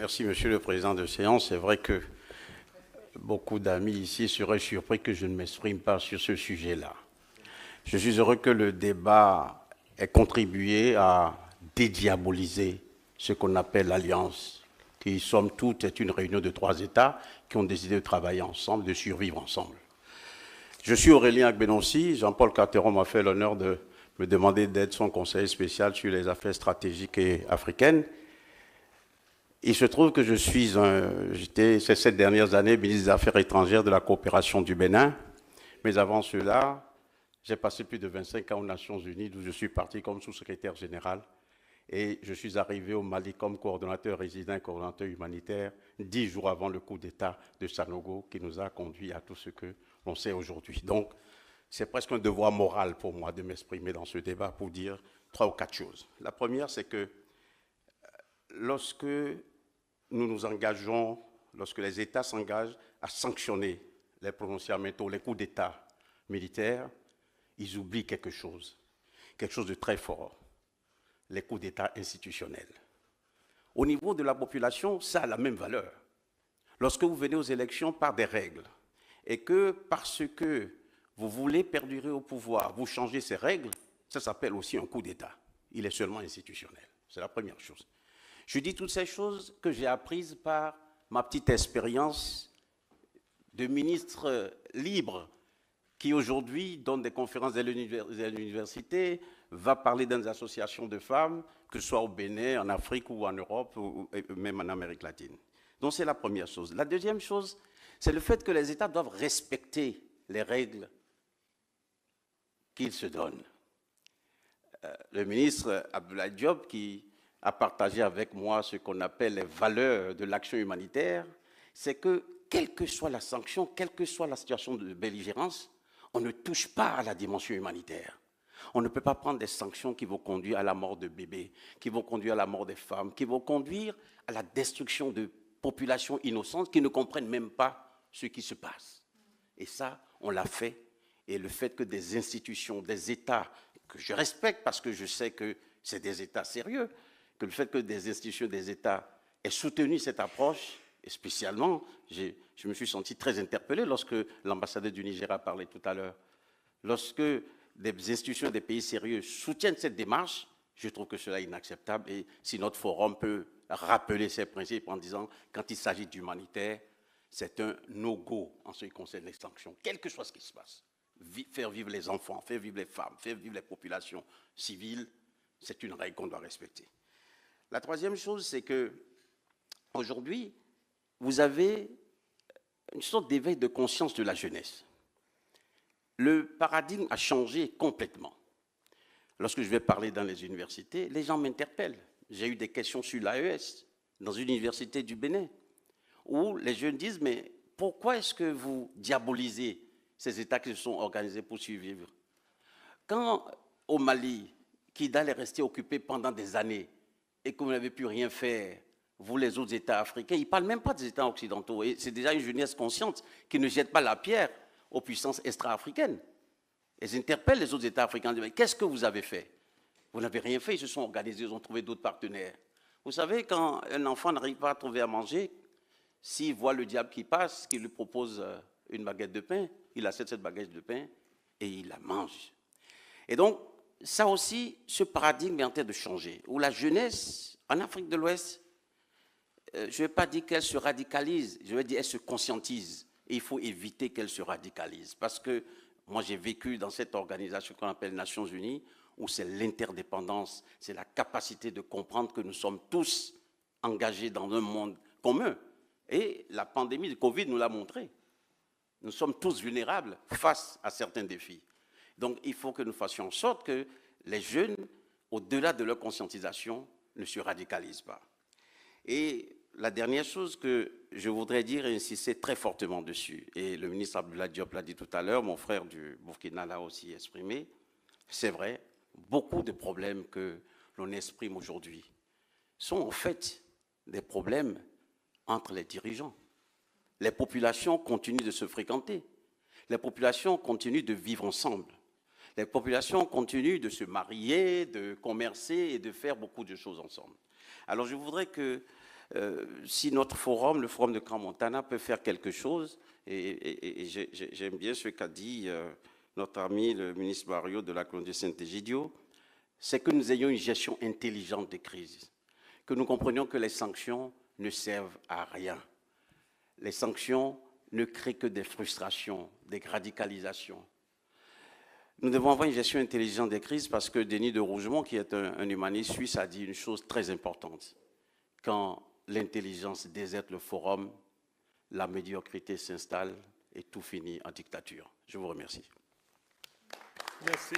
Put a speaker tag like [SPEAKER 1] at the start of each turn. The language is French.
[SPEAKER 1] Merci, Monsieur le Président de séance. C'est vrai que beaucoup d'amis ici seraient surpris que je ne m'exprime pas sur ce sujet-là. Je suis heureux que le débat ait contribué à dédiaboliser ce qu'on appelle l'Alliance, qui, somme toute, est une réunion de 3 États qui ont décidé de travailler ensemble, de survivre ensemble. Je suis Aurélien Agbenonsi. Jean-Paul Carteron m'a fait l'honneur de me demander d'être son conseiller spécial sur les affaires stratégiques et africaines. Il se trouve que j'étais ces 7 dernières années ministre des Affaires étrangères de la coopération du Bénin. Mais avant cela, j'ai passé plus de 25 ans aux Nations Unies, d'où je suis parti comme sous-secrétaire général. Et je suis arrivé au Mali comme coordonnateur résident, coordonnateur humanitaire, 10 jours avant le coup d'État de Sanogo, qui nous a conduit à tout ce que l'on sait aujourd'hui. Donc, c'est presque un devoir moral pour moi de m'exprimer dans ce débat pour dire 3 ou 4 choses. La première, c'est que lorsque nous nous engageons, lorsque les États s'engagent à sanctionner les prononciaments, les coups d'État militaires, ils oublient quelque chose de très fort, les coups d'État institutionnels. Au niveau de la population, ça a la même valeur. Lorsque vous venez aux élections par des règles, et que parce que vous voulez perdurer au pouvoir, vous changez ces règles, ça s'appelle aussi un coup d'État. Il est seulement institutionnel. C'est la première chose. Je dis toutes ces choses que j'ai apprises par ma petite expérience de ministre libre qui aujourd'hui donne des conférences à l'université, va parler dans des associations de femmes, que ce soit au Bénin, en Afrique ou en Europe, ou même en Amérique latine. Donc c'est la première chose. La deuxième chose, c'est le fait que les États doivent respecter les règles qu'ils se donnent. Le ministre Abdoulaye Diop, qui a partagé avec moi ce qu'on appelle les valeurs de l'action humanitaire, c'est que, quelle que soit la sanction, quelle que soit la situation de belligérance, on ne touche pas à la dimension humanitaire. On ne peut pas prendre des sanctions qui vont conduire à la mort de bébés, qui vont conduire à la mort des femmes, qui vont conduire à la destruction de populations innocentes qui ne comprennent même pas ce qui se passe. Et ça, on l'a fait. Et le fait que des institutions, des États, que je respecte parce que je sais que c'est des États sérieux, que le fait que des institutions, des États aient soutenu cette approche, et spécialement, je me suis senti très interpellé lorsque l'ambassadeur du Niger a parlé tout à l'heure. Lorsque des institutions des pays sérieux soutiennent cette démarche, je trouve que cela est inacceptable. Et si notre forum peut rappeler ces principes en disant, quand il s'agit d'humanitaire, c'est un no-go en ce qui concerne les sanctions, quel que soit ce qui se passe. Faire vivre les enfants, faire vivre les femmes, faire vivre les populations civiles, c'est une règle qu'on doit respecter. La troisième chose, c'est que aujourd'hui, vous avez une sorte d'éveil de conscience de la jeunesse. Le paradigme a changé complètement. Lorsque je vais parler dans les universités, les gens m'interpellent. J'ai eu des questions sur l'AES, dans une université du Bénin, où les jeunes disent, mais pourquoi est-ce que vous diabolisez ces États qui se sont organisés pour survivre? Quand au Mali, Kidal est resté occupé pendant des années et que vous n'avez pu rien faire, vous les autres États africains, ils ne parlent même pas des États occidentaux. Et c'est déjà une jeunesse consciente qui ne jette pas la pierre aux puissances extra-africaines. Ils interpellent les autres États africains. Mais qu'est-ce que vous avez fait? Vous n'avez rien fait, ils se sont organisés, ils ont trouvé d'autres partenaires. Vous savez, quand un enfant n'arrive pas à trouver à manger, s'il voit le diable qui passe, qui lui propose une baguette de pain, il achète cette baguette de pain et il la mange. Et donc, ça aussi, ce paradigme est en train de changer, où la jeunesse, en Afrique de l'Ouest, je ne vais pas dire qu'elle se radicalise, je vais dire qu'elle se conscientise. Et il faut éviter qu'elle se radicalise. Parce que moi, j'ai vécu dans cette organisation qu'on appelle Nations Unies, où c'est l'interdépendance, c'est la capacité de comprendre que nous sommes tous engagés dans un monde commun. Et la pandémie de Covid nous l'a montré. Nous sommes tous vulnérables face à certains défis. Donc, il faut que nous fassions en sorte que les jeunes, au-delà de leur conscientisation, ne se radicalisent pas. Et la dernière chose que je voudrais dire et insister très fortement dessus, et le ministre Abdoulaye Diop l'a dit tout à l'heure, mon frère du Burkina l'a aussi exprimé, c'est vrai, beaucoup de problèmes que l'on exprime aujourd'hui sont en fait des problèmes entre les dirigeants. Les populations continuent de se fréquenter, les populations continuent de vivre ensemble, les populations continuent de se marier, de commercer et de faire beaucoup de choses ensemble. Alors je voudrais que Si notre forum, le forum de Grand Montana, peut faire quelque chose, et j'aime bien ce qu'a dit notre ami le ministre Barrio de la colonie de Saint-Egidio, c'est que nous ayons une gestion intelligente des crises, que nous comprenions que les sanctions ne servent à rien. Les sanctions ne créent que des frustrations, des radicalisations. Nous devons avoir une gestion intelligente des crises parce que Denis de Rougemont, qui est un humaniste suisse, a dit une chose très importante. Quand l'intelligence déserte le forum, la médiocrité s'installe et tout finit en dictature. Je vous remercie.
[SPEAKER 2] Merci.